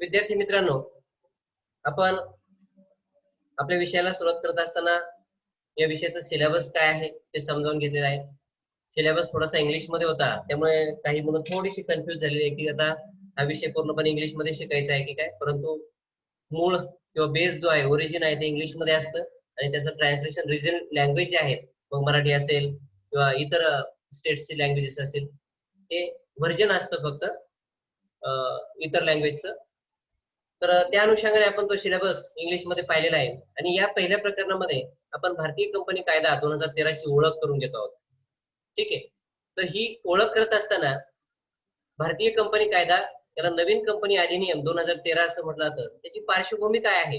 विद्यार्थी मित्रांनो, आपण आपल्या विषयाला सुरुवात करत असताना या विषयाचा सिलेबस काय आहे ते समजावून घेतलेलं आहे. सिलेबस थोडासा इंग्लिश मध्ये होता, त्यामुळे काही मुलं थोडीशी कन्फ्युज झालेली आहे की आता हा विषय पूर्णपणे इंग्लिश मध्ये शिकायचा आहे की काय. परंतु मूळ किंवा बेस जो आहे, ओरिजिन आहे, ते इंग्लिश मध्ये असतं आणि त्याचं ट्रान्सलेशन रिजन लँग्वेज जे आहेत, मग मराठी असेल किंवा इतर स्टेट्सची लँग्वेजेस असतील, ते व्हर्जन असतं फक्त इतर लँग्वेजचं. तर त्या अनुषंगाने आपण तो सिलेबस इंग्लिश मध्ये पाहिलेला आहे आणि या पहिल्या प्रकरणामध्ये आपण भारतीय कंपनी कायदा 2013 ची ओळख करून घेतो आहोत. ठीक आहे. तर ही ओळख करत असताना भारतीय कंपनी कायदा, त्याला नवीन कंपनी अधिनियम 2013 असं म्हटलं जातं, त्याची पार्श्वभूमी काय आहे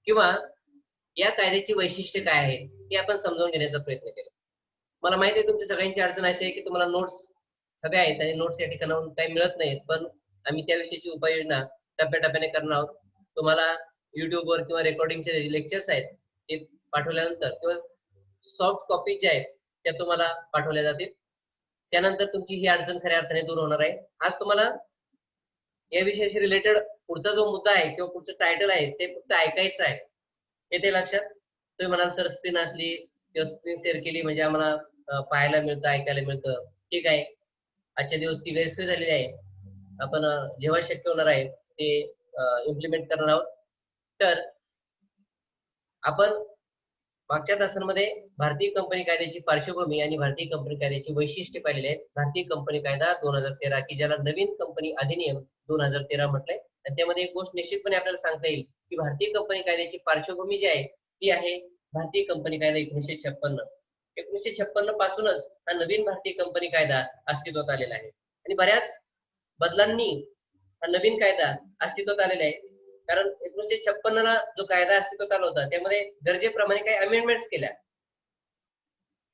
किंवा या कायद्याची वैशिष्ट्ये काय आहेत हे आपण समजावून घेण्याचा प्रयत्न केला. मला माहिती आहे तुमची सगळ्यांची अडचण अशी आहे की तुम्हाला नोट्स हव्या आहेत आणि नोट्स या ठिकाणाहून काही मिळत नाहीत, पण आम्ही त्याविषयीची उपाययोजना टप्प्याटप्प्याने करणार आहोत. तुम्हाला युट्यूबवर किंवा रेकॉर्डिंगचे लेक्चर्स आहेत ते पाठवल्यानंतर किंवा सॉफ्ट कॉपी ज्या आहेत त्या तुम्हाला पाठवल्या जातील. त्यानंतर तुमची ही अडचण खऱ्या अर्थाने दूर होणार आहे. आज तुम्हाला या विषयाशी रिलेटेड पुढचा जो मुद्दा आहे किंवा पुढचं टायटल आहे ते फक्त ऐकायचं आहे. येते लक्षात? तुम्ही म्हणाल सर स्क्रीन असली किंवा स्क्रीन शेअर केली म्हणजे आम्हाला पाहायला मिळतं, ऐकायला मिळतं. ठीक आहे, आजच्या दिवस ती गैरसोय झालेली आहे. आपण जेव्हा शक्य होणार आहे ते इम्प्लिमेंट करणार आहोत. तर आपण मागच्या तासांमध्ये भारतीय कंपनी कायद्याची पार्श्वभूमी आणि भारतीय कंपनी कायद्याची वैशिष्ट्ये पाहिलेली आहेत. भारतीय कंपनी कायदा 2013 की ज्याला नवीन कंपनी अधिनियम 2013 म्हटलंय, आणि त्यामध्ये एक गोष्ट निश्चितपणे आपल्याला सांगता येईल की भारतीय कंपनी कायद्याची पार्श्वभूमी जी आहे ती आहे भारतीय कंपनी कायदा 1956. 1956 पासूनच हा नवीन भारतीय कंपनी कायदा अस्तित्वात आलेला आहे आणि बऱ्याच बदलांनी हा नवीन कायदा अस्तित्वात आलेला आहे. कारण 1956 ला जो कायदा अस्तित्वात आला होता त्यामध्ये गरजेप्रमाणे काही अमेंडमेंट्स केल्या.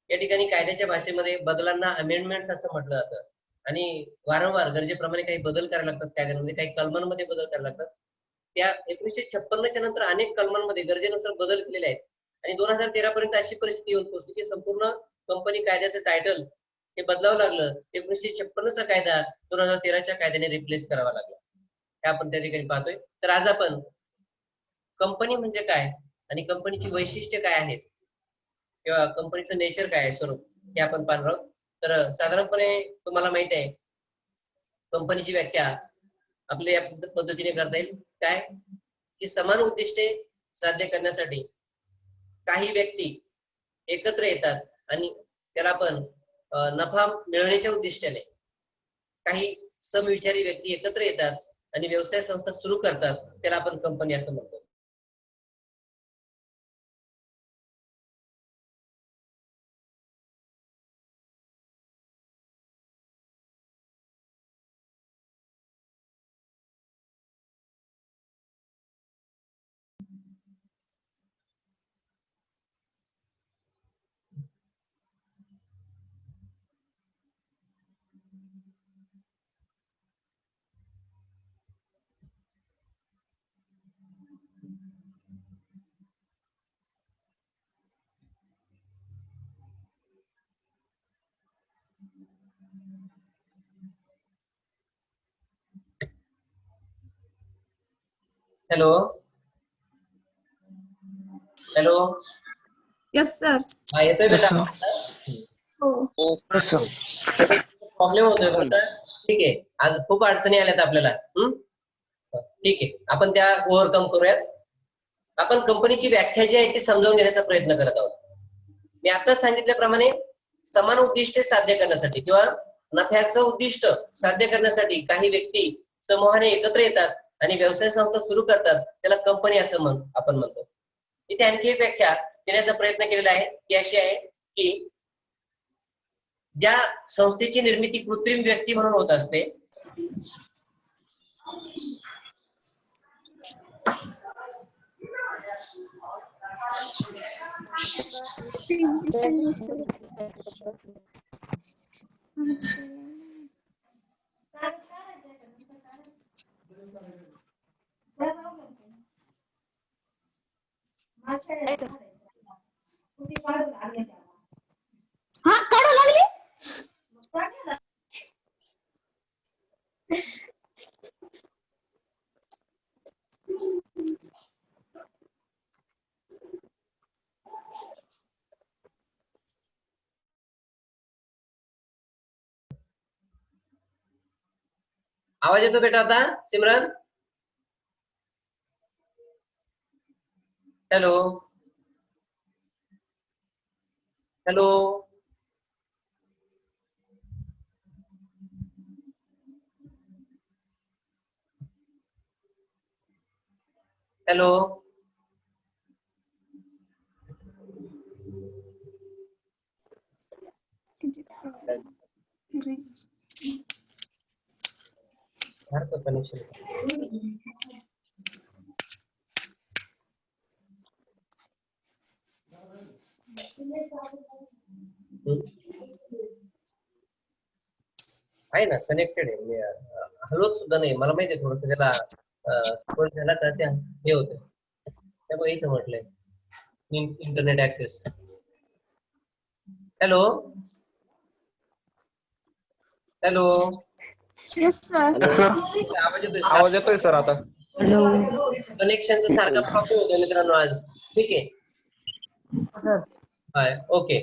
या ठिकाणी कायद्याच्या भाषेमध्ये बदलांना अमेंडमेंट्स असं म्हटलं जातं आणि वारंवार गरजेप्रमाणे काही बदल करायला लागतात कायद्यामध्ये, काही कलमांमध्ये बदल करायला लागतात. त्या 1956च्या नंतर अनेक कलमांमध्ये गरजेनुसार बदल केलेले आहेत आणि 2013 पर्यंत अशी परिस्थिती येऊन पोहोचली की संपूर्ण कंपनी कायद्याचं टायटल हे बदलावं लागलं. 1956चा कायदा 2013च्या कायद्याने रिप्लेस करावा लागला. हे आपण त्या ठिकाणी पाहतोय. तर आज आपण कंपनी म्हणजे काय आणि कंपनीची वैशिष्ट्ये काय आहेत किंवा कंपनीचं नेचर काय आहे, स्वरूप, हे आपण पाहणार आहोत. तर साधारणपणे तुम्हाला माहिती आहे कंपनीची व्याख्या आपल्या या पद्धतीने करता येईल. काय की समान उद्दिष्टे साध्य करण्यासाठी काही व्यक्ती एकत्र येतात आणि त्याला आपण नफा मिळवण्याच्या उद्दिष्टाने काही समविचारी व्यक्ती एकत्र येतात आणि व्यवसाय संस्था सुरू करतात, त्याला आपण कंपनी असं म्हणतो. Hello hello, yes sir. हा येतोय बेटा? हो प्रॉब्लेम होतोय कोणता? ठीक आहे, आज खूप अडचणी आल्यात आपल्याला. ठीक आहे, आपण त्या ओव्हरकम करूयात. आपण कंपनीची व्याख्या जी आहे ती समजावून घेण्याचा प्रयत्न करत आहोत. मी आता सांगितल्याप्रमाणे समान उद्दिष्टे साध्य करण्यासाठी किंवा नफ्याचं उद्दिष्ट साध्य करण्यासाठी काही व्यक्ती समूहाने एकत्र येतात आणि व्यवसाय संस्था सुरू करतात, त्याला कंपनी असं आपण म्हणतो. इथे आणखी एक व्याख्या देण्याचा प्रयत्न केलेला आहे ती अशी आहे की ज्या संस्थेची निर्मिती कृत्रिम व्यक्ती म्हणून होत असते, हा काढा लागली. आवाज येतो बेटा आता Simran? Hello hello hello connection आहे ना, कनेक्टेड आहे. मी हलवत सुद्धा नाही. मला माहिती आहे थोडस त्याला support झाला तर ते हे होतं, त्यामुळे इथं म्हटलंय internet access. Hello hello yes sir. आवाज येतोय? आवाज येतोय सर आता. कनेक्शनचा सारखा प्रॉब्लेम होतो मित्रांनो आज. ठीक आहे, हाय ओके.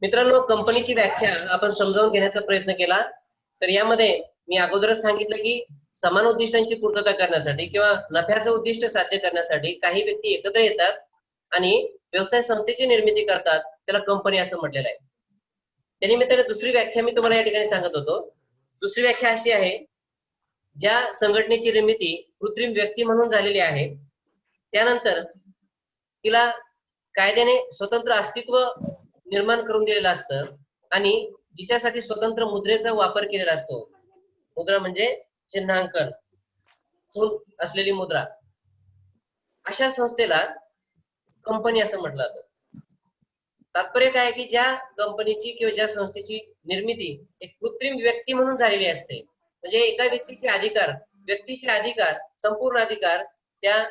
मित्रांनो, कंपनीची व्याख्या आपण समजावून घेण्याचा प्रयत्न केला. तर यामध्ये मी अगोदरच सांगितलं की समान उद्दिष्टांची पूर्तता करण्यासाठी किंवा नफ्याचं उद्दिष्ट साध्य करण्यासाठी काही व्यक्ती एकत्र येतात आणि व्यवसाय संस्थेची निर्मिती करतात. त्याला कंपनी असं म्हटलेलं आहे. त्यानिमित्ताने दुसरी व्याख्या मी तुम्हाला या ठिकाणी सांगत होतो. दुसरी व्याख्या अशी आहे, ज्या संघटनेची निर्मिती कृत्रिम व्यक्ती म्हणून झालेली आहे, त्यानंतर तिला कायद्याने स्वतंत्र अस्तित्व निर्माण करून दिलेलं असतं आणि जिच्यासाठी स्वतंत्र मुद्रेचा वापर केलेला असतो. मुद्रा म्हणजे चिन्हांकन, खूण असलेली मुद्रा. अशा संस्थेला कंपनी असं म्हटलं जातं. तात्पर्य काय आहे की ज्या कंपनीची किंवा ज्या संस्थेची निर्मिती एक कृत्रिम व्यक्ती म्हणून झालेली असते, म्हणजे एका व्यक्तीचे अधिकार, संपूर्ण अधिकार त्या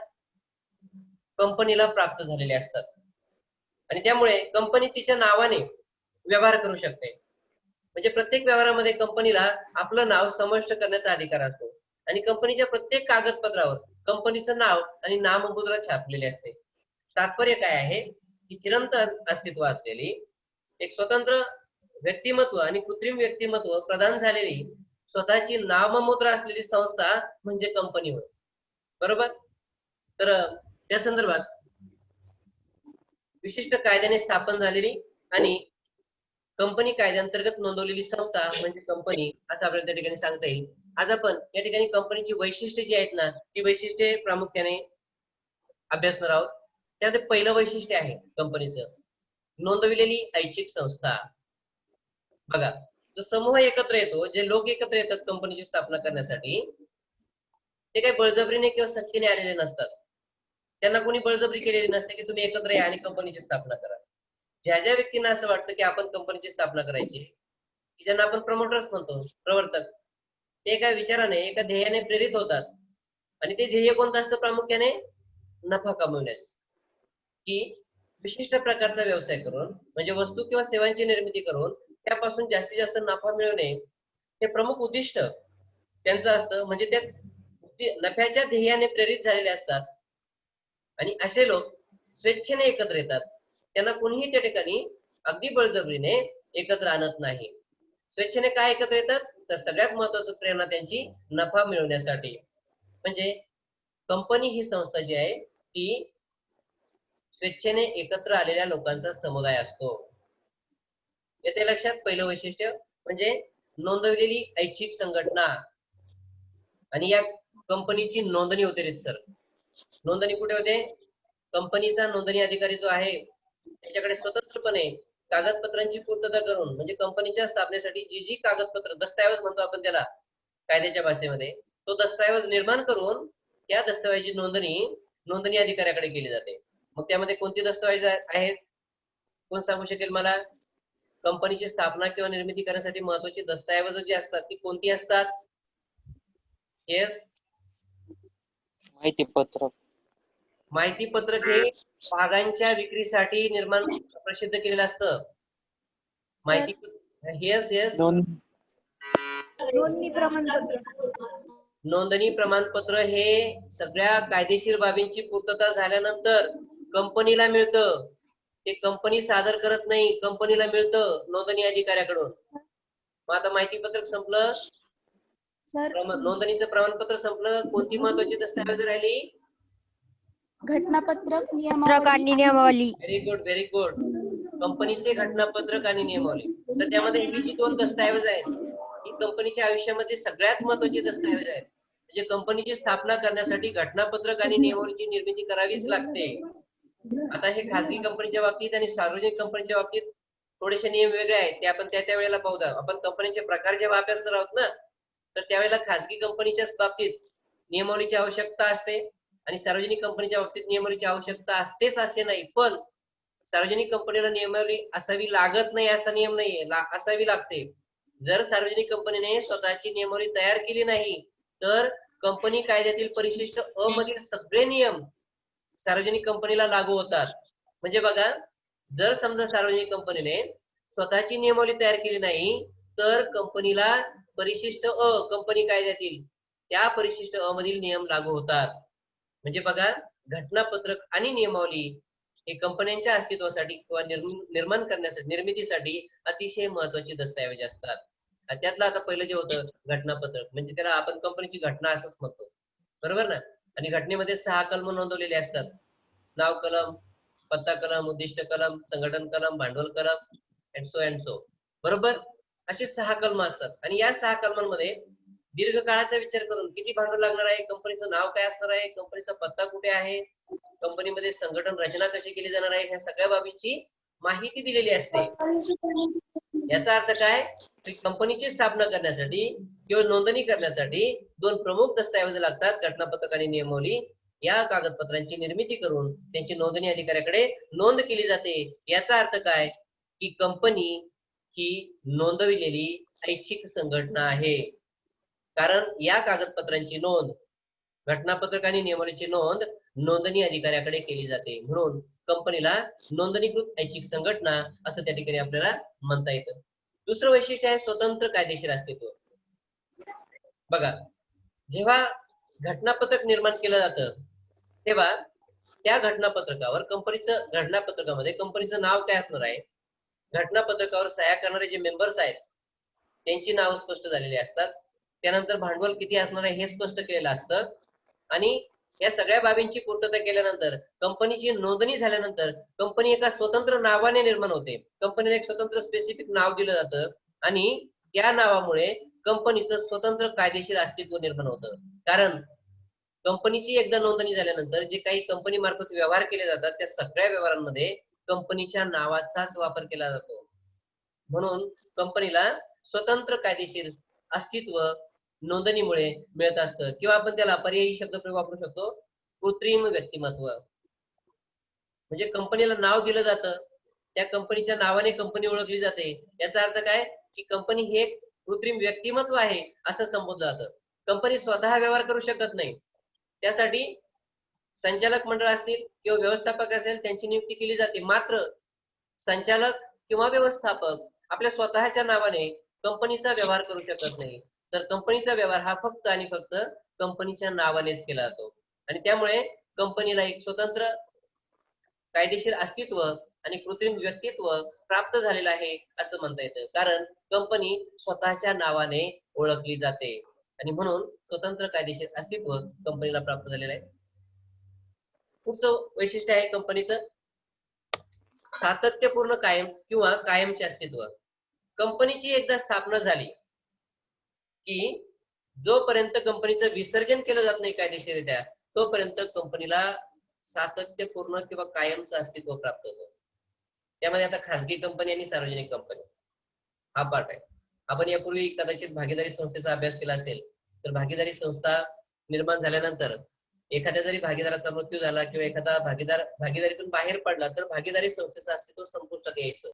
कंपनीला प्राप्त झालेले असतात आणि त्यामुळे कंपनी तिच्या नावाने व्यवहार करू शकते. म्हणजे प्रत्येक व्यवहारामध्ये कंपनीला आपलं नाव समाविष्ट करण्याचा अधिकार असतो आणि कंपनीच्या प्रत्येक कागदपत्रावर कंपनीचं नाव आणि नाममुद्रा छापलेली असते. तात्पर्य काय आहे की चिरंतन अस्तित्व असलेली एक स्वतंत्र व्यक्तिमत्व आणि कृत्रिम व्यक्तिमत्व प्रदान झालेली स्वतःची नाममुद्रा असलेली संस्था म्हणजे कंपनी होय. बरोबर? तर त्या संदर्भात विशिष्ट कायद्याने स्थापन झालेली आणि कंपनी कायद्याअंतर्गत नोंदवलेली संस्था म्हणजे कंपनी असं आपल्याला त्या ठिकाणी सांगता येईल. आज आपण या ठिकाणी कंपनीची वैशिष्ट्ये जी आहेत ना, ती वैशिष्ट्ये प्रामुख्याने अभ्यासणार आहोत. त्यामध्ये पहिलं वैशिष्ट्य आहे कंपनीचं, नोंदविलेली ऐच्छिक संस्था. बघा, जो समूह एकत्र येतो, जे लोक एकत्र येतात कंपनीची स्थापना करण्यासाठी, ते काही बळजबरीने किंवा सक्तीने आलेले नसतात. त्यांना कोणी बळजबरी केलेली नसते की तुम्ही एकत्र या आणि कंपनीची स्थापना करा. ज्या ज्या व्यक्तींना असं वाटतं की आपण कंपनीची स्थापना करायची, की ज्यांना आपण प्रमोटर्स म्हणतो, प्रवर्तक, ते एका विचाराने, एका ध्येयाने प्रेरित होतात आणि ते ध्येय कोणतं असतं? प्रामुख्याने नफा कमवण्यास, की विशिष्ट प्रकारचा व्यवसाय करून, म्हणजे वस्तू किंवा सेवांची निर्मिती करून त्यापासून जास्तीत जास्त नफा मिळवणे हे प्रमुख उद्दिष्ट त्यांचं असतं. म्हणजे त्या नफ्याच्या ध्येयाने प्रेरित झालेले असतात आणि असे लोक स्वेच्छेने एकत्र येतात. त्यांना कोणीही त्या ठिकाणी अगदी बळजबरीने एकत्र आणत नाही. स्वेच्छेने काय एकत्र येतात? तर सगळ्यात महत्वाचं प्रेरणा त्यांची नफा मिळवण्यासाठी. म्हणजे कंपनी ही संस्था जी आहे ती स्वेच्छेने एकत्र आलेल्या लोकांचा समुदाय असतो. येते लक्षात? पहिलं वैशिष्ट्य म्हणजे नोंदवलेली ऐच्छिक संघटना. आणि या कंपनीची नोंदणी होते रीतसर. नोंदणी कुठे होते? कंपनीचा नोंदणी अधिकारी जो आहे त्याच्याकडे स्वतंत्रपणे कागदपत्रांची पूर्तता करून, म्हणजे कंपनीच्या स्थापनेसाठी जी जी कागदपत्र, दस्तऐवज म्हणतो आपण त्याला कायद्याच्या भाषेमध्ये, तो दस्तऐवज निर्माण करून त्या दस्तऐवजाची नोंदणी अधिकाऱ्याकडे केली जाते. मग त्यामध्ये कोणती दस्तऐवज आहेत? कोण सांगू शकेल मला? कंपनीची स्थापना किंवा निर्मिती करण्यासाठी महत्वाची दस्तऐवज जी असतात ती कोणती असतात? येस, माहिती पत्रक. माहिती पत्रक हे भागांच्या विक्रीसाठी प्रसिद्ध केलेलं असतं. माहिती येस येस नोंदणी प्रमाणपत्र. नोंदणी प्रमाणपत्र हे सगळ्या कायदेशीर बाबींची पूर्तता झाल्यानंतर कंपनीला मिळतं. ते कंपनी सादर करत नाही, कंपनीला मिळतं नोंदणी अधिकाऱ्याकडून. मग आता माहिती पत्रक संपलं. सर नोंदणीचं प्रमाणपत्र संपलं, कोणती महत्वाची दस्तऐवज राहिली? घटनापत्रक पत्रक आणि नियमावली. Very good, very good. कंपनीचे घटनापत्रक आणि नियमावली. तर त्यामध्ये ही जी 2 दस्तऐवज आहेत, ही कंपनीच्या आयुष्यामध्ये सगळ्यात महत्वाची दस्तऐवज आहेत. म्हणजे कंपनीची स्थापना करण्यासाठी घटनापत्रक आणि नियमावलीची निर्मिती करावीच लागते. आता हे खासगी कंपनीच्या बाबतीत आणि सार्वजनिक कंपनीच्या बाबतीत थोडेसे नियम वेगळे आहेत, ते आपण त्या वेळेला पाहूया. आपण कंपनीचे प्रकार जेव्हा अभ्यास करत आहोत ना, तर त्यावेळेला खासगी कंपनीच्याच बाबतीत नियमावलीची आवश्यकता असते आणि सार्वजनिक कंपनीच्या बाबतीत नियमावलीची आवश्यकता असतेच असे नाही. पण सार्वजनिक कंपनीला नियमावली असावी लागत नाही असा नियम नाहीये, असावी लागते. जर सार्वजनिक कंपनीने स्वतःची नियमावली तयार केली नाही तर कंपनी कायद्यातील परिशिष्ट अ मधील सगळे नियम सार्वजनिक कंपनीला लागू होतात. म्हणजे बघा, जर समजा सार्वजनिक कंपनीने स्वतःची नियमावली तयार केली नाही तर कंपनीला परिशिष्ट अ कंपनी कायद्यातील त्या परिशिष्ट अ मधील नियम लागू होतात. म्हणजे बघा, घटनापत्रक आणि नियमावली हे कंपन्यांच्या अस्तित्वासाठी किंवा निर्माण करण्यासाठी, निर्मितीसाठी अतिशय महत्वाची दस्तऐवज असतात. आणि त्यातलं आता पहिलं जे होतं घटनापत्रक, म्हणजे त्याला आपण कंपनीची घटना असंच म्हणतो, बरोबर ना? आणि घटनेमध्ये 6 कलम नोंदवलेले असतात. नाव कलम, पत्ता कलम, उद्दिष्ट कलम, संघटन कलम, भांडवल कलम अँड सो बरोबर. असे 6 कलम असतात आणि या 6 कलमांमध्ये दीर्घकाळाचा विचार करून किती भांडवल लागणार आहे, कंपनीचं नाव काय असणार आहे, कंपनीचा पत्ता कुठे आहे, कंपनीमध्ये संघटन रचना कशी केली जाणार आहे, ह्या सगळ्या बाबींची माहिती दिलेली असते. याचा अर्थ काय, कंपनीची स्थापना करण्यासाठी किंवा नोंदणी करण्यासाठी 2 प्रमुख दस्तऐवज लागतात, घटनापत्रक आणि नियमावली. या कागदपत्रांची निर्मिती करून त्यांची नोंदणी अधिकाऱ्याकडे नोंद केली जाते. याचा अर्थ काय, की कंपनी ही नोंदविलेली ऐच्छिक संघटना आहे. कारण या कागदपत्रांची नोंद, घटनापत्रक आणि नियमावलीची नोंद नोंदणी अधिकाऱ्याकडे केली जाते. म्हणून कंपनीला नोंदणीकृत ऐच्छिक संघटना असं त्या ठिकाणी आपल्याला म्हणता येतं. दुसरं वैशिष्ट्य आहे स्वतंत्र कायदेशीर अस्तित्व. बघा, जेव्हा घटनापत्रक निर्माण केलं जातं तेव्हा त्या घटनापत्रकावर घटनापत्रकामध्ये कंपनीचं नाव काय असणार आहे, घटनापत्रकावर सह्या करणारे जे मेंबर्स आहेत त्यांची नावं स्पष्ट झालेली असतात. त्यानंतर भांडवल किती असणार आहे हे स्पष्ट केलेलं असतं. आणि या सगळ्या बाबींची पूर्तता केल्यानंतर कंपनीची नोंदणी झाल्यानंतर कंपनी एका स्वतंत्र नावाने निर्माण होते. कंपनीला एक स्वतंत्र स्पेसिफिक नाव दिलं जातं आणि त्या नावामुळे कंपनीचं स्वतंत्र कायदेशीर अस्तित्व निर्माण होतं. कारण कंपनीची एकदा नोंदणी झाल्यानंतर जे काही कंपनी मार्फत व्यवहार केले जातात त्या सगळ्या व्यवहारांमध्ये कंपनीच्या नावाचाच वापर केला जातो. म्हणून कंपनीला स्वतंत्र कायदेशीर अस्तित्व नोंदणीमुळे मिळत असतं. किंवा आपण त्याला पर्यायी शब्द वापरू शकतो, कृत्रिम व्यक्तिमत्व. म्हणजे कंपनीला नाव दिलं जातं, त्या कंपनीच्या नावाने कंपनी ओळखली जाते. याचा अर्थ काय, की कंपनी हे कृत्रिम व्यक्तिमत्व आहे असं संबोधलं जातं. कंपनी स्वतः व्यवहार करू शकत नाही, त्यासाठी संचालक मंडळ असतील किंवा व्यवस्थापक असेल त्यांची नियुक्ती केली जाते. मात्र संचालक किंवा व्यवस्थापक आपल्या स्वतःच्या नावाने कंपनीचा व्यवहार करू शकत नाही. तर कंपनीचा व्यवहार हा फक्त आणि फक्त कंपनीच्या नावानेच केला जातो. आणि त्यामुळे कंपनीला एक स्वतंत्र कायदेशीर अस्तित्व आणि कृत्रिम व्यक्तित्व प्राप्त झालेलं आहे असं म्हणता येतं. कारण कंपनी स्वतःच्या नावाने ओळखली जाते आणि म्हणून स्वतंत्र कायदेशीर अस्तित्व कंपनीला प्राप्त झालेलं आहे. पुढचं वैशिष्ट्य आहे कंपनीचं सातत्यपूर्ण कायम किंवा कायमचे अस्तित्व. कंपनीची एकदा स्थापना झाली की जोपर्यंत कंपनीचं विसर्जन केलं जात नाही कायदेशीररित्या तोपर्यंत कंपनीला सातत्यपूर्ण किंवा कायमचं अस्तित्व प्राप्त होतं. त्यामध्ये आता खासगी कंपनी आणि सार्वजनिक कंपनी हा पार्ट आहे. आपण यापूर्वी कदाचित भागीदारी संस्थेचा अभ्यास केला असेल तर भागीदारी संस्था निर्माण झाल्यानंतर एखाद्या जरी भागीदाराचा मृत्यू झाला किंवा एखादा भागीदार भागीदारीतून बाहेर पडला तर भागीदारी संस्थेचं अस्तित्व संपुष्टात यायचं.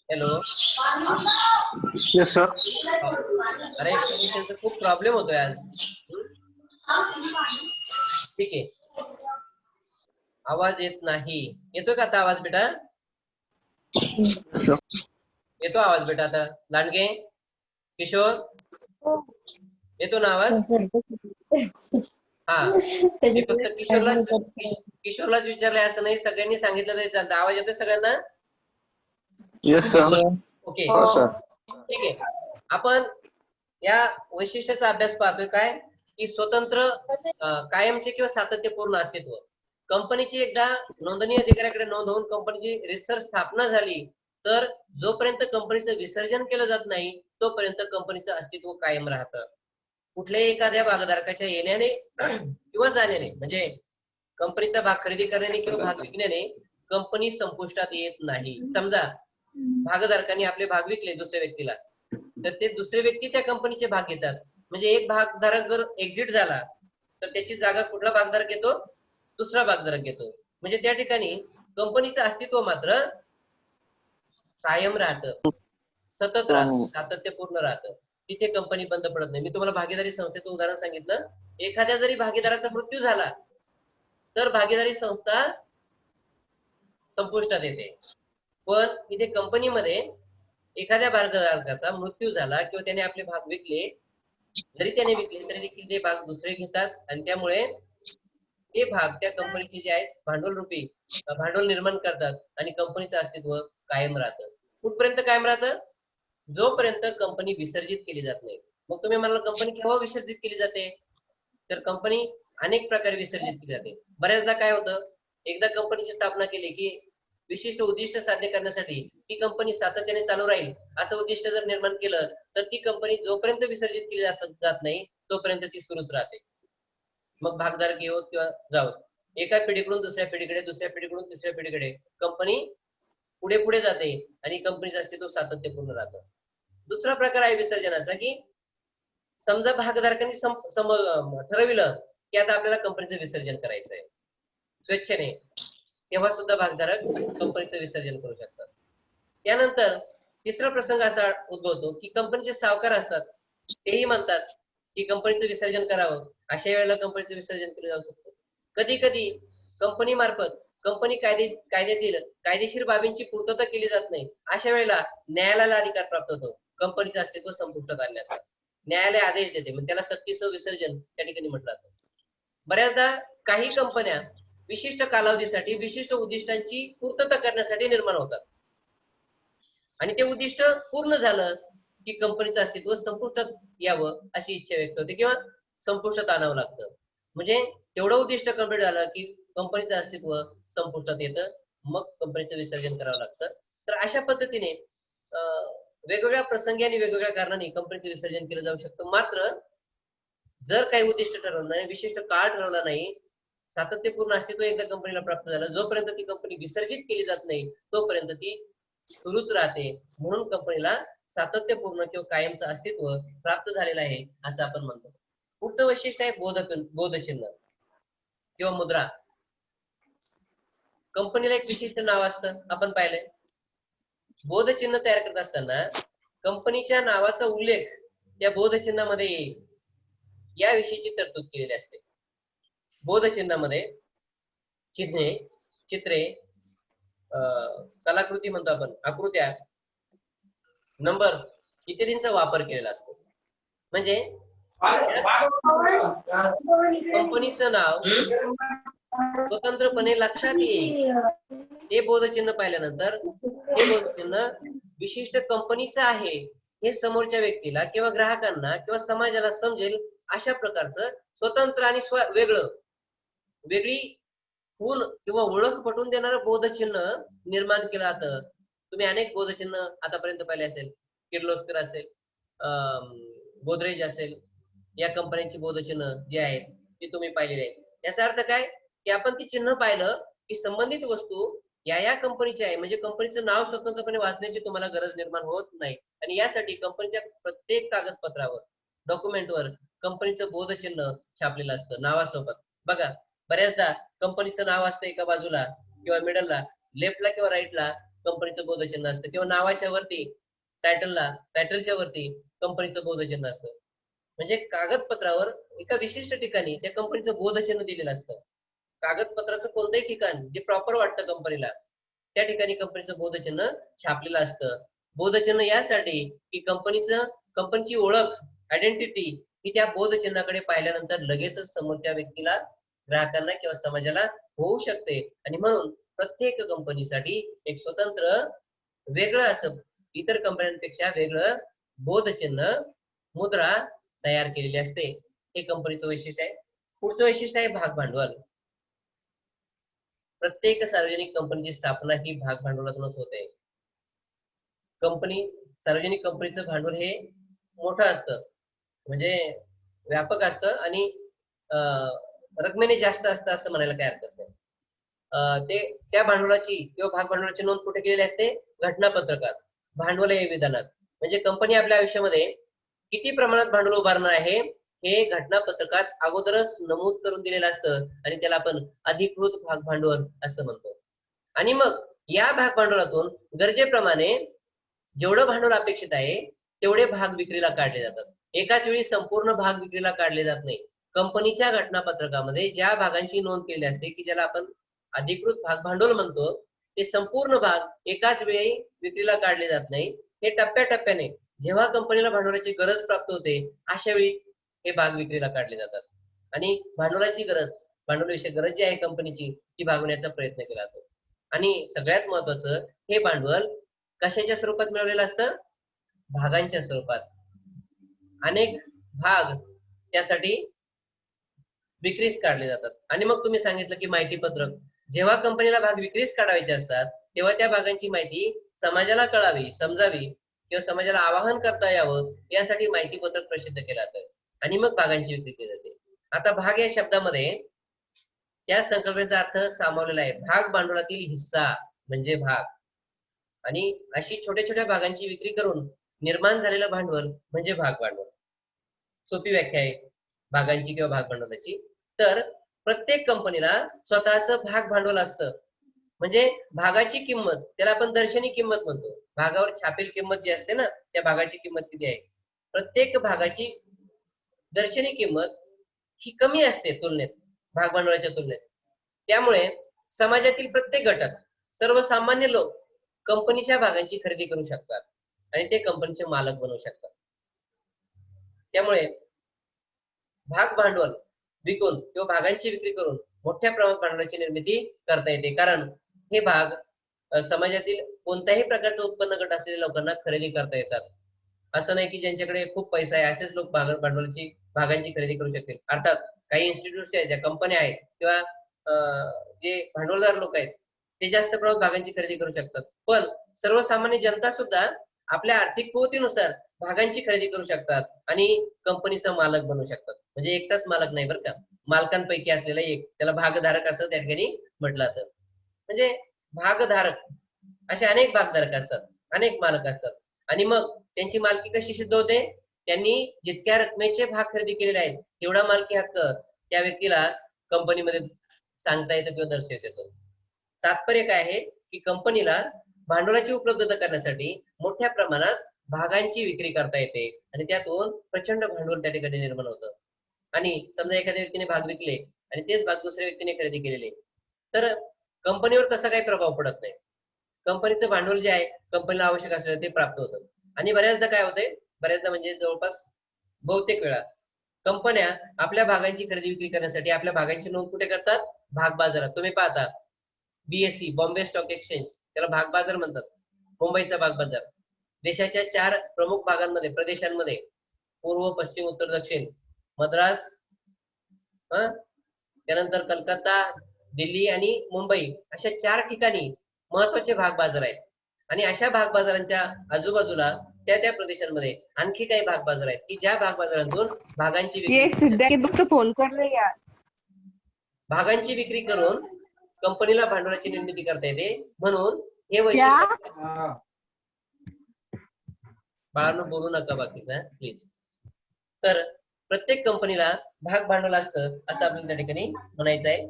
हॅलो. Yes sir. अरे कनेक्शनचा खूप प्रॉब्लेम होतोय आज. ठीक आहे, आवाज येत नाही. येतोय का आता आवाज बेटा? येतो आवाज बेटा आता? लांडगे, किशोर येतो ना आवाज? हा मी फक्त किशोरलाच विचारलंय असं नाही, सगळ्यांनी सांगितलं तरी चालतं. आवाज येतोय सगळ्यांना? Yes sir. ओके हो सर. ठीक आहे. आपण या वैशिष्ट्याचा अभ्यास पाहतोय काय की स्वतंत्र कायमचे किंवा सातत्यपूर्ण अस्तित्व. कंपनीची एकदा नोंदणी अधिकाऱ्याकडे नोंद होऊन कंपनीची रितसर स्थापना झाली तर जोपर्यंत कंपनीचं विसर्जन केलं जात नाही तोपर्यंत कंपनीचं अस्तित्व कायम राहतं. कुठल्याही एखाद्या भागधारकाच्या येण्याने किंवा जाण्याने म्हणजे कंपनीचा भाग खरेदी करण्याने किंवा भाग विकण्याने कंपनी संपुष्टात येत नाही. समजा भागधारकांनी आपले भाग विकले दुसऱ्या व्यक्तीला, तर ते दुसरे व्यक्ती त्या कंपनीचे भाग घेतात. म्हणजे एक भागधारक जर एक्झिट झाला तर त्याची जागा कुठला भागधारक घेतो? दुसरा भागधारक घेतो. म्हणजे त्या ठिकाणी कंपनीचं अस्तित्व मात्र कायम राहतं, सतत राहतं, सातत्यपूर्ण राहतं. तिथे कंपनी बंद पडत नाही. मी तुम्हाला भागीदारी संस्थेचं उदाहरण सांगितलं. एखाद्या जरी भागीदाराचा मृत्यू झाला तर भागीदारी संस्था संपुष्टात येते. पण इथे कंपनीमध्ये एखाद्या भागधारकाचा मृत्यू झाला किंवा त्याने आपले भाग विकले, जरी त्याने विकले तरी देखील ते भाग दुसरे घेतात आणि त्यामुळे ते भाग त्या कंपनीचे जे आहेत भांडवल रूपी भांडवल निर्माण करतात आणि कंपनीचं अस्तित्व कायम राहतं. कुठपर्यंत कायम राहतं? जोपर्यंत कंपनी विसर्जित केली जात नाही. मग तुम्ही म्हणाल कंपनी केव्हा विसर्जित केली जाते? तर कंपनी अनेक प्रकारे विसर्जित केली जाते. बऱ्याचदा काय होतं, एकदा कंपनीची स्थापना केली की विशिष्ट उद्दिष्ट साध्य करण्यासाठी ती कंपनी सातत्याने चालू राहील असं उद्दिष्ट जर निर्माण केलं तर ती कंपनी जोपर्यंत विसर्जित केली जात नाही तोपर्यंत ती सुरूच राहते. मग भागधारक येवो किंवा जावो, एका पिढीकडून दुसऱ्या पिढीकडे, दुसऱ्या पिढीकडून तिसऱ्या पिढीकडे कंपनी पुढे पुढे जाते आणि कंपनीचं अस्तित्व सातत्यपूर्ण राहतं. दुसरा प्रकार आहे विसर्जनाचा की समजा भागधारकांनी ठरविलं की आता आपल्याला कंपनीचं विसर्जन करायचं आहे स्वेच्छेने, तेव्हा सुद्धा भागधारक कंपनीचं विसर्जन करू शकतात. त्यानंतर तिसरा प्रसंग असा उद्भवतो की कंपनीचे सावकार असतात, तेही म्हणतात की कंपनीचं विसर्जन करावं. अशा वेळेला कंपनीचं विसर्जन केलं जाऊ शकतं. कधी कधी कंपनी मार्फत कंपनी कायदेशीर बाबींची पूर्तता केली जात नाही. अशा वेळेला न्यायालयाला अधिकार प्राप्त होतो कंपनीचं अस्तित्व संपुष्टात आणण्याचा. न्यायालय आदेश देते, मग त्याला सक्तीचं विसर्जन त्या ठिकाणी म्हटलं जातं. बऱ्याचदा काही कंपन्या विशिष्ट कालावधीसाठी विशिष्ट उद्दिष्टांची पूर्तता करण्यासाठी निर्माण होतात आणि ते उद्दिष्ट पूर्ण झालं की कंपनीचं अस्तित्व संपुष्टात यावं अशी इच्छा व्यक्त होते किंवा संपुष्टात आणावं लागतं. म्हणजे तेवढं उद्दिष्ट कंप्लीट झालं की कंपनीचं अस्तित्व संपुष्टात येतं, मग कंपनीचं विसर्जन करावं लागतं. तर अशा पद्धतीने वेगवेगळ्या प्रसंगी आणि वेगवेगळ्या कारणाने कंपनीचं विसर्जन केलं जाऊ शकतं. मात्र जर काही उद्दिष्ट ठरवलं नाही, विशिष्ट काळ ठरवला नाही, सातत्यपूर्ण अस्तित्व एकदा कंपनीला प्राप्त झालं, जोपर्यंत ती कंपनी विसर्जित केली जात नाही तोपर्यंत ती सुरूच राहते. म्हणून कंपनीला सातत्यपूर्ण किंवा कायमचं अस्तित्व प्राप्त झालेलं आहे असं आपण म्हणतो. पुढचं वैशिष्ट्य आहे बोधचिन्ह किंवा मुद्रा. कंपनीला एक विशिष्ट नाव असतं, आपण पाहिलंय. बोधचिन्ह तयार करत असताना कंपनीच्या नावाचा उल्लेख त्या बोधचिन्हामध्ये येईल याविषयीची तरतूद केलेली असते. बोधचिन्हामध्ये चिन्हे, चित्रे, कलाकृती म्हणतो आपण, आकृत्या, नंबर्स इत्यादींचा वापर केलेला असतो. म्हणजे कंपनीचं नाव स्वतंत्रपणे लक्षात येईल. ते बोधचिन्ह पाहिल्यानंतर हे बोधचिन्ह विशिष्ट कंपनीचं आहे हे समोरच्या व्यक्तीला किंवा ग्राहकांना किंवा समाजाला समजेल अशा प्रकारचं स्वतंत्र आणि वेगळी खूण किंवा ओळख पटवून देणारं बोधचिन्ह निर्माण केलं जातं. तुम्ही अनेक बोधचिन्ह आतापर्यंत पाहिले असेल, किर्लोस्कर असेल, गोदरेज असेल, या कंपन्यांची बोधचिन्ह जे आहेत ती तुम्ही पाहिलेली आहेत. याचा अर्थ काय की आपण ती चिन्ह पाहिलं की संबंधित वस्तू या कंपनीची आहे, म्हणजे कंपनीचं नाव स्वतंत्रपणे वाचण्याची तुम्हाला गरज निर्माण होत नाही. आणि यासाठी कंपनीच्या प्रत्येक कागदपत्रावर, डॉक्युमेंटवर कंपनीचं बोधचिन्ह छापलेलं असतं नावासोबत. बघा बऱ्याचदा कंपनीचं नाव असतं एका बाजूला किंवा मिडलला, लेफ्टला किंवा राईटला कंपनीचं बोधचिन्ह असतं किंवा नावाच्या वरती टायटलच्या वरती कंपनीचं बोधचिन्ह असतं. म्हणजे कागदपत्रावर एका विशिष्ट ठिकाणी त्या कंपनीचं बोधचिन्ह दिलेलं असतं. कागदपत्राचं कोणतंही ठिकाण जे प्रॉपर वाटतं कंपनीला त्या ठिकाणी कंपनीचं बोधचिन्ह छापलेलं असतं. बोधचिन्ह यासाठी की कंपनीची ओळख, आयडेंटिटी की त्या बोधचिन्हाकडे पाहिल्यानंतर लगेचच समोरच्या व्यक्तीला, ग्राहकांना किंवा समाजाला होऊ शकते. आणि म्हणून प्रत्येक कंपनीसाठी एक स्वतंत्र वेगळं असं इतर कंपन्यांपेक्षा वेगळं बोधचिन्ह, मुद्रा तयार केलेली असते. हे कंपनीचं वैशिष्ट्य आहे. पुढचं वैशिष्ट्य आहे भाग भांडवल. प्रत्येक सार्वजनिक कंपनीची स्थापना ही भाग भांडवलातूनच होते. सार्वजनिक कंपनीचं भांडवल हे मोठं असतं, म्हणजे व्यापक असतं आणि रकमेने जास्त असतं असं म्हणायला काही हरकत नाही. ते त्या भांडवलाची किंवा भाग भांडवलाची नोंद कुठे केलेली असते? घटनापत्रकात, भांडवल विधानात. म्हणजे कंपनी आपल्या आयुष्यामध्ये किती प्रमाणात भांडवल उभारणार आहे हे घटनापत्रकात अगोदरच नमूद करून दिलेलं असतं आणि त्याला आपण अधिकृत भाग भांडवल असं म्हणतो. आणि मग या भाग भांडवलातून गरजेप्रमाणे जेवढं भांडवल अपेक्षित आहे तेवढे भाग विक्रीला काढले जातात. एकाच वेळी संपूर्ण भाग विक्रीला काढले जात नाही. कंपनीच्या घटनापत्रकामध्ये ज्या भागांची नोंद केली असते की ज्याला आपण अधिकृत भाग भांडवल म्हणतो, ते संपूर्ण भाग एकाच वेळी विक्रीला काढले जात नाही. हे टप्प्याटप्प्याने जेव्हा कंपनीला भांडवलाची गरज प्राप्त होते अशा वेळी हे भाग विक्रीला काढले जातात. आणि भांडवलाची गरज, भांडवलाविषयी गरज जी आहे कंपनीची ती भागवण्याचा प्रयत्न केला जातो. आणि सगळ्यात महत्वाचं, हे भांडवल कशाच्या स्वरूपात मिळवलेलं असतं? भागांच्या स्वरूपात. अनेक भाग त्यासाठी विक्रीस काढले जातात. आणि मग तुम्ही सांगितलं की माहिती पत्रक, जेव्हा कंपनीला भाग विक्रीस काढायचे असतात तेव्हा त्या भागांची माहिती समाजाला कळावी, समजावी किंवा समाजाला आवाहन करता यावं यासाठी माहिती पत्रक प्रसिद्ध केलं जातं आणि मग भागांची विक्री केली जाते. आता भाग या शब्दामध्ये त्या संकल्पनेचा अर्थ सामावलेला आहे. भाग भांडवलातील हिस्सा म्हणजे भाग, आणि अशी छोट्या छोट्या भागांची विक्री करून निर्माण झालेलं भांडवल म्हणजे भाग भांडवल. सोपी व्याख्या आहे भागांची किंवा भाग भांडवलाची. तर प्रत्येक कंपनीला स्वतःचं भाग भांडवल असतं. म्हणजे भागाची किंमत, त्याला आपण दर्शनी किंमत म्हणतो. भागावर छापील किंमत जी असते ना, त्या भागाची किंमत किती आहे? प्रत्येक भागाची दर्शनी किंमत ही कमी असते तुलनेत, भाग भांडवलाच्या तुलनेत. त्यामुळे समाजातील प्रत्येक घटक, सर्वसामान्य लोक कंपनीच्या भागांची खरेदी करू शकतात आणि ते कंपनीचे मालक बनवू शकतात. त्यामुळे भाग भांडवल विकून किंवा भागांची विक्री करून मोठ्या प्रमाणात भांडवलाची निर्मिती करता येते. कारण हे भाग समाजातील कोणत्याही प्रकारचं उत्पन्न गट असलेल्या लोकांना खरेदी करता येतात. असं नाही की ज्यांच्याकडे खूप पैसा आहे असेच लोक भांडवलाची भागांची खरेदी करू शकतील. अर्थात काही इन्स्टिट्यूट्स आहेत, ज्या कंपन्या आहेत किंवा जे भांडवलदार लोक आहेत ते जास्त प्रमाणात भागांची खरेदी करू शकतात. पण सर्वसामान्य जनता सुद्धा आपल्या आर्थिक कुवतीनुसार भागांची खरेदी करू शकतात आणि कंपनीचा मालक बनू शकतात. म्हणजे एकटाच मालक नाही बरं का, मालकांपैकी असलेला एक, त्याला भागधारक असं त्या ठिकाणी म्हटलं जातं. म्हणजे भागधारक असे अनेक भागधारक असतात, अनेक मालक असतात. आणि मग त्यांची मालकी कशी सिद्ध होते? त्यांनी जितक्या रकमेचे भाग खरेदी केलेले आहेत तेवढा मालकी हक्क त्या व्यक्तीला कंपनीमध्ये सांगता येतो किंवा दर्शवता येतो. तात्पर्य काय आहे की कंपनीला भांडवलाची उपलब्धता करण्यासाठी मोठ्या प्रमाणात भागांची विक्री करता येते आणि त्यातून प्रचंड भांडवल त्या ठिकाणी निर्माण होतं. आणि समजा एखाद्या व्यक्तीने भाग विकले आणि तेच भाग दुसऱ्या व्यक्तीने खरेदी केलेले, तर कंपनीवर तसा काही प्रभाव पडत नाही. कंपनीचं भांडवल जे आहे कंपनीला आवश्यक असलेलं ते प्राप्त होतं. आणि बऱ्याचदा काय होतंय, बऱ्याचदा म्हणजे जवळपास बहुतेक वेळा कंपन्या आपल्या भागांची खरेदी विक्री करण्यासाठी आपल्या भागांची नोंद कुठे करतात? भाग बाजारात. तुम्ही पाहता BSE, बॉम्बे स्टॉक एक्सचेंज, त्याला भाग बाजार म्हणतात. मुंबईचा भाग बाजार देशाच्या 4 प्रमुख भागांमध्ये, प्रदेशांमध्ये, पूर्व, पश्चिम, उत्तर, दक्षिण, मद्रास, त्यानंतर कलकत्ता, दिल्ली आणि मुंबई अशा 4 ठिकाणी महत्वाचे भाग बाजार आहेत. आणि अशा भाग बाजारांच्या आजूबाजूला त्या प्रदेशांमध्ये आणखी काही भाग बाजार आहेत की ज्या भाग बाजारांतून भागांची भागांची विक्री करून कंपनीला भांडवलाची निर्मिती करता येते. म्हणून हे वैशिष्ट्य, बाळांनो बोलू नका बाकीचा प्लीज. तर प्रत्येक कंपनीला भाग भांडवल असतं असं आपल्याला त्या ठिकाणी म्हणायचं आहे.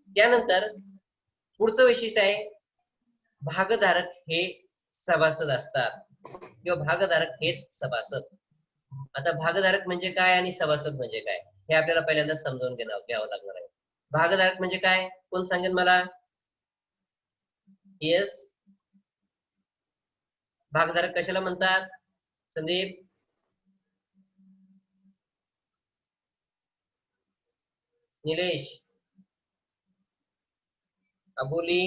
त्यानंतर पुढचं वैशिष्ट्य आहे, भागधारक हे सभासद असतात किंवा भागधारक हेच सभासद. आता भागधारक म्हणजे काय आणि सभासद म्हणजे काय हे आपल्याला पहिल्यांदा समजावून घ्यावं लागणार आहे. भागधारक म्हणजे काय, कोण सांगेल मला? येस, भागधारक कशाला म्हणतात? संदीप, निलेश, अबोली,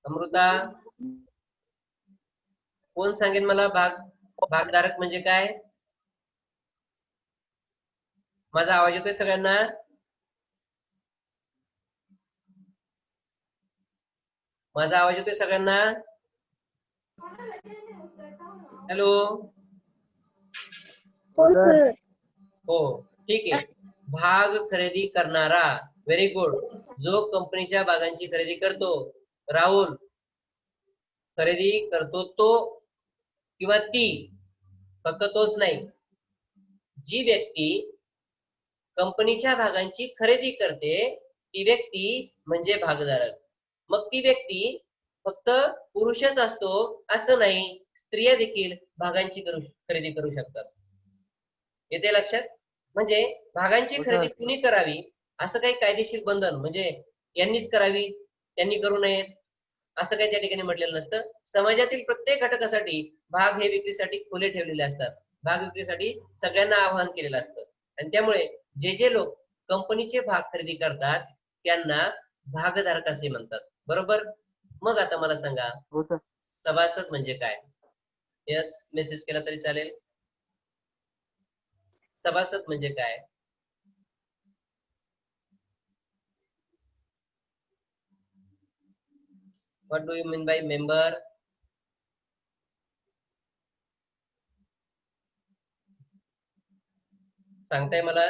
अमृता, कोण सांगेल मला भागधारक म्हणजे काय? माझा आवाज येतोय सगळ्यांना? माझा आवाज येतोय सगळ्यांना? हॅलो. हो सर. हो, ठीक आहे. भाग खरेदी करणारा, व्हेरी गुड. जो कंपनीच्या भागांची खरेदी करतो. राहुल, खरेदी करतो तो किंवा ती, फक्त तोच नाही. जी व्यक्ती कंपनीच्या भागांची खरेदी करते ती व्यक्ती म्हणजे भागधारक. मग ती व्यक्ती फक्त पुरुषच असतो असं नाही, स्त्रिया देखील भागांची खरेदी करू शकतात. येते लक्षात? म्हणजे भागांची खरेदी कुणी करावी असं काही कायदेशीर बंधन म्हणजे यांनीच करावी त्यांनी करू नयेत असं काही त्या ठिकाणी म्हटलेलं नसतं. समाजातील प्रत्येक घटकासाठी भाग हे विक्रीसाठी खुले ठेवलेले असतात. भाग विक्रीसाठी सगळ्यांना आवाहन केलेलं असतं आणि त्यामुळे जे लोक कंपनीचे भाग खरेदी करतात त्यांना भागधारक असे म्हणतात. बरोबर? मग आता मला सांगा सभासद म्हणजे काय? यस, मेसेज केला तरी चालेल. सभासद म्हणजे काय? What do you mean by member? सांगताय मला?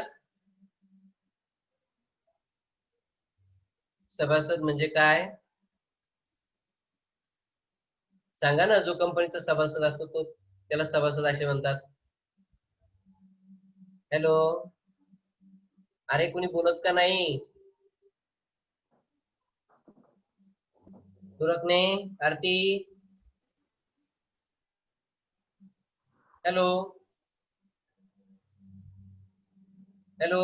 सभासद म्हणजे काय सांगा ना. जो कंपनीचा सभासद असतो तो त्याला सभासद असे म्हणतात. हॅलो, अरे कुणी बोलत का नाही? सुरकने, आरती, हॅलो हॅलो,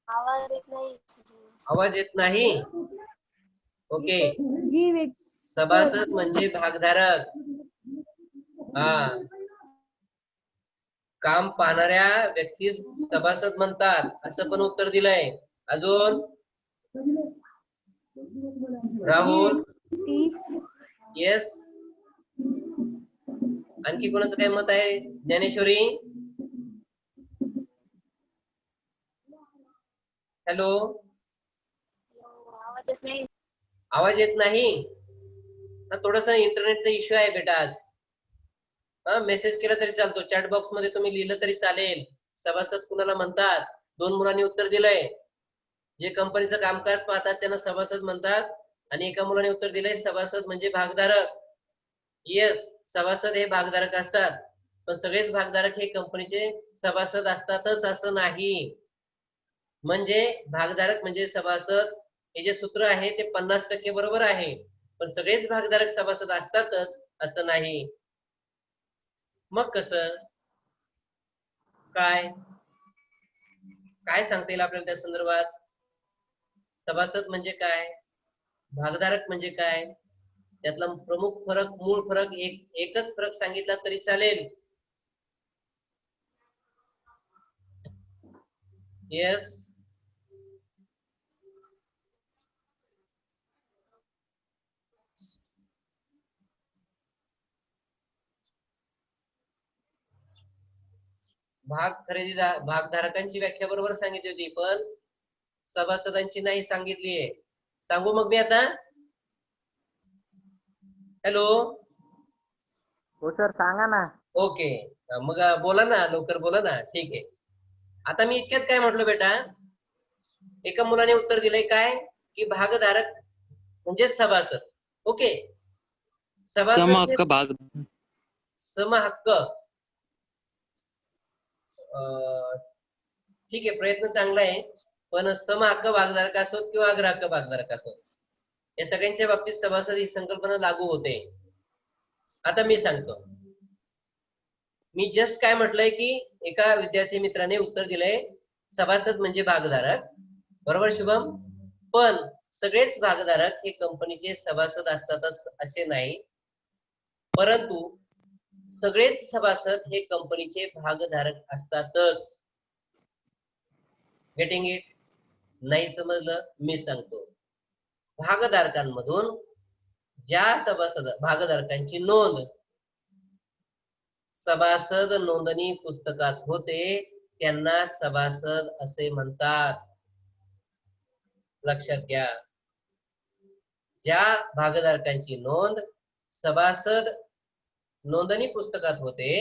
आवाज येत नाही. आवाज येत नाही. ओके, सभासद म्हणजे भागधारक. हा, काम पाहणाऱ्या व्यक्तीस सभासद म्हणतात असं पण उत्तर दिलंय. अजून राहुल, येस. आणखी कोणाचं काय मत आहे? ज्ञानेश्वरी, हॅलो, आवाज येत नाही. आवाज येत नाही. थोडासा इंटरनेटचा इश्यू आहे बेटा आज. मेसेज केला तरी चालतो, चॅट बॉक्स मध्ये तुम्ही लिहिलं तरी चालेल. सभासद कुणाला म्हणतात? 2 मुलांनी उत्तर दिलंय. जे कंपनीचं कामकाज पाहतात त्यांना सभासद म्हणतात आणि एका मुलाने उत्तर दिलंय सभासद म्हणजे भागधारक. येस, सभासद हे भागधारक असतात पण सगळेच भागधारक हे कंपनीचे सभासद असतातच असं नाही. म्हणजे भागधारक म्हणजे सभासद हे जे सूत्र आहे ते 50% बरोबर आहे पण सगळेच भागधारक सभासद असतातच असं नाही. मग कसं काय काय सांगता येईल आपल्याला त्या संदर्भात? सभासद म्हणजे काय, भागधारक म्हणजे काय, त्यातला प्रमुख फरक, मूळ फरक एकच फरक सांगितला तरी चालेल. येस, भागधारकांची व्याख्या बरोबर सांगितली होती पण सभासदांची नाही सांगितलीये. सांगू मग मी आता? हॅलो, हो सर, सांगा ना. ओके, मग बोला ना, लवकर बोला ना. ठीक आहे, आता मी इतक्यात काय म्हटलं बेटा, एका मुलाने उत्तर दिलंय काय की भागधारक म्हणजे सभासद. ओके, सभासद समहक्क भाग समहक्क. ठीक आहे, प्रयत्न चांगला आहे पण समहक्क भागधारक असोत किंवा अग्रहक्क भागधारक असोत या सगळ्यांच्या बाबतीत सभासद ही संकल्पना लागू होते. आता मी सांगतो. मी जस्ट काय म्हटलंय की एका विद्यार्थी मित्राने उत्तर दिलंय सभासद म्हणजे भागधारक. बरोबर शुभम? पण सगळेच भागधारक हे कंपनीचे सभासद असतातच असे नाही, परंतु सगळेच सभासद हे कंपनीचे भागधारक असतातच. Getting it? नाही समजलं मी सांगतो. भागधारकांमधून ज्या सभासद भागधारकांची नोंद सभासद नोंदणी पुस्तकात होते त्यांना सभासद असे म्हणतात. लक्षात घ्या. ज्या भागधारकांची नोंद सभासद नोंदणी पुस्तकात होते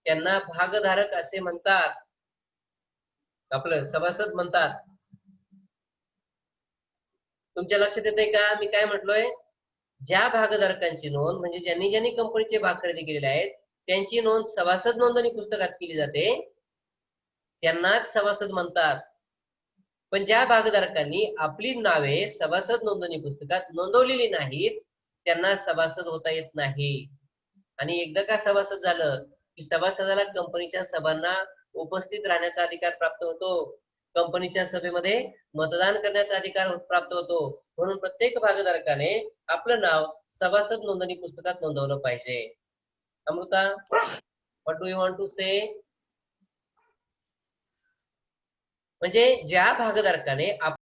त्यांना भागधारक असे म्हणतात. आपलं सभासद म्हणतात. तुमच्या लक्षात येते का मी काय म्हटलोय? ज्या भागधारकांची नोंद म्हणजे ज्यांनी ज्यांनी कंपनीचे भाग खरेदी केलेले आहेत त्यांची नोंद सभासद नोंदणी पुस्तकात केली जाते त्यांनाच सभासद म्हणतात. पण ज्या भागधारकांनी आपली नावे सभासद नोंदणी पुस्तकात नोंदवलेली नाहीत त्यांना सभासद होता येत नाही. आणि एकदा का सभासद झालं की सभासदाला कंपनीच्या सभांना उपस्थित राहण्याचा अधिकार प्राप्त होतो. कंपनीच्या सभेमध्ये मतदान करण्याचा अधिकार प्राप्त होतो. म्हणून प्रत्येक भागधारकाने आपलं नाव सभासद नोंदणी पुस्तकात नोंदवलं पाहिजे. Amrita, what do you want to say? म्हणजे ज्या भागधारकाने